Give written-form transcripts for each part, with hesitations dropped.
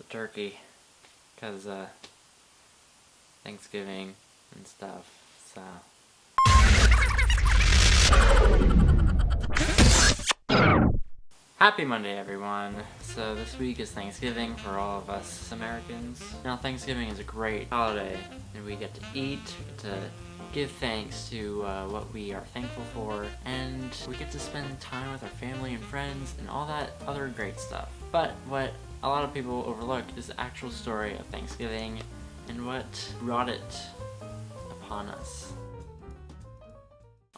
the turkey, because Thanksgiving and stuff, so. Happy Monday, everyone. So this week is Thanksgiving for all of us Americans. Now, Thanksgiving is a great holiday, and we get to eat, we get to give thanks to what we are thankful for, and we get to spend time with our family and friends and all that other great stuff. But what a lot of people overlook is the actual story of Thanksgiving and what brought it upon us.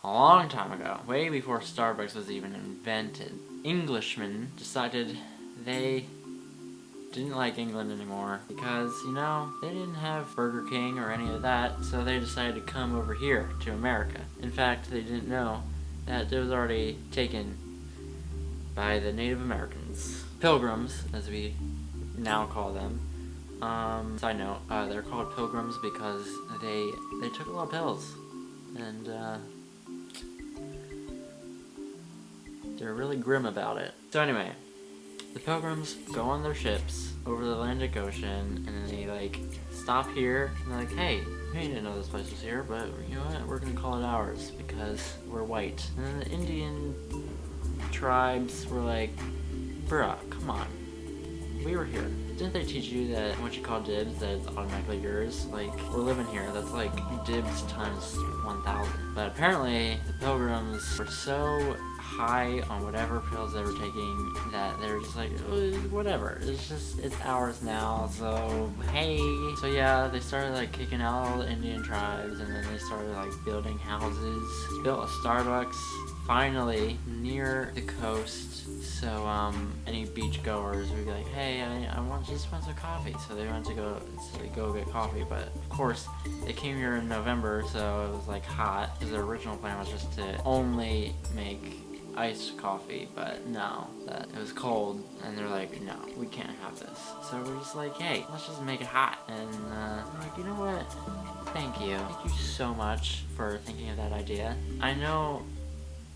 A long time ago, way before Starbucks was even invented, Englishmen decided they didn't like England anymore because, they didn't have Burger King or any of that, so they decided to come over here to America. In fact, they didn't know that it was already taken by the Native Americans. Pilgrims, as we now call them. Side note, they're called pilgrims because they took a lot of pills, and they're really grim about it. So anyway, the pilgrims go on their ships over the Atlantic Ocean, and then they stop here, and they're like, hey, we didn't know this place was here, but you know what, we're gonna call it ours because we're white. And then the Indian tribes were like, bruh, come on, we were here. Didn't they teach you that once you call dibs that it's automatically yours? We're living here, that's like dibs times 1,000. But apparently the pilgrims were so high on whatever pills they were taking that they were just like, whatever, it's ours now, so hey. So yeah, they started kicking out all the Indian tribes, and then they started building houses, built a Starbucks finally near the coast, so any beach goers would be like, hey, I just want some coffee. So they went to go get coffee, but of course they came here in November, so it was hot, because their original plan was just to only make iced coffee, but no, that it was cold, and they're like, no, we can't have this. So we're just like, hey, let's just make it hot. And I'm like, you know what, thank you so much for thinking of that idea. I know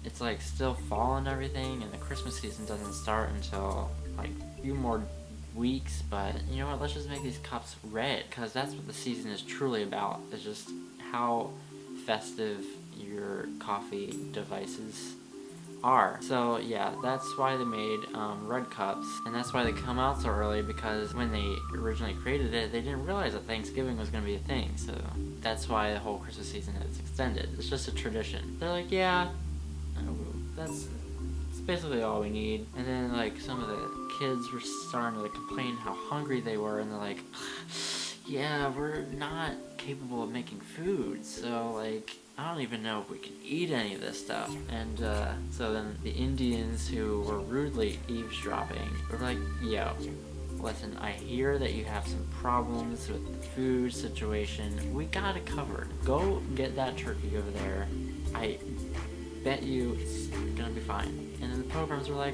it's still fall and everything, and the Christmas season doesn't start until a few more weeks, but you know what, let's just make these cups red, because that's what the season is truly about. It's just how festive your coffee devices are. So yeah, that's why they made red cups, and that's why they come out so early, because when they originally created it, they didn't realize that Thanksgiving was going to be a thing, so that's why the whole Christmas season is extended. It's just a tradition. They're like, yeah, that's basically all we need. And then some of the kids were starting to complain how hungry they were, and they're like, yeah, we're not capable of making food, so I don't even know if we can eat any of this stuff. And so then the Indians, who were rudely eavesdropping, were like, yo, listen, I hear that you have some problems with the food situation. We got it covered. Go get that turkey over there. I bet you it's gonna be fine. And then the pilgrims were like,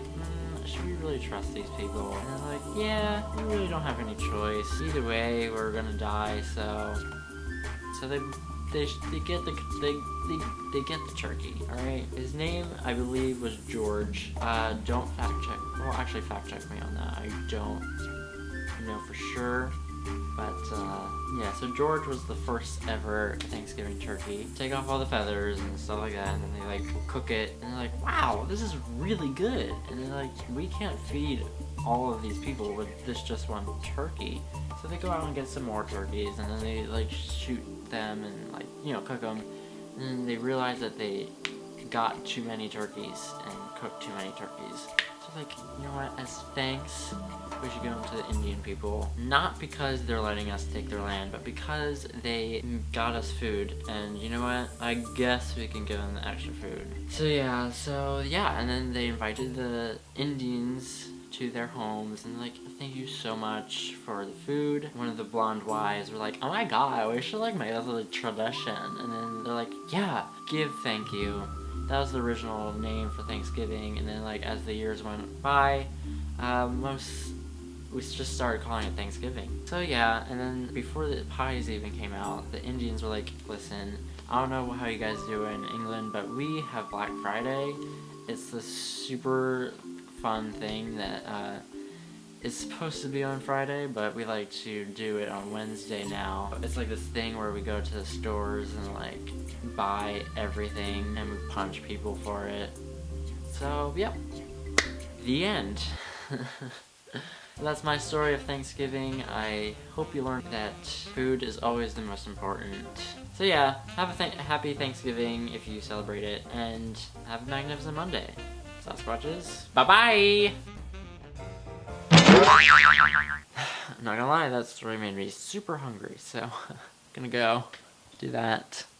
should we really trust these people? And they're like, yeah, we really don't have any choice. Either way, we're gonna die, so they get the turkey, alright? His name, I believe, was George. Don't fact check. Well, actually fact check me on that. I don't know for sure. But, yeah, so George was the first ever Thanksgiving turkey. Take off all the feathers and stuff like that, and then they, cook it, and they're like, wow, this is really good. And they're like, we can't feed all of these people with this just one turkey. So they go out and get some more turkeys, and then they, shoot them and, cook them. And then they realize that they got too many turkeys and cooked too many turkeys. So, you know what, as thanks, we should give them to the Indian people. Not because they're letting us take their land, but because they got us food. And you know what? I guess we can give them the extra food. So yeah, and then they invited the Indians to their homes, and thank you so much for the food. One of the blonde wives were like, oh my god, we should make this a tradition. And then they're like, yeah, give thank you. That was the original name for Thanksgiving, and then as the years went by, we just started calling it Thanksgiving. So yeah, and then before the pies even came out, the Indians were like, listen, I don't know how you guys do it in England, but we have Black Friday. It's this super fun thing that It's supposed to be on Friday, but we like to do it on Wednesday now. It's like this thing where we go to the stores and like buy everything and we punch people for it. So, yep. The end. That's my story of Thanksgiving. I hope you learned that food is always the most important. So yeah, have a happy Thanksgiving if you celebrate it, and have a magnificent Monday. Sasquatches, bye-bye! I'm not gonna lie, that story made me super hungry, so I'm gonna go do that.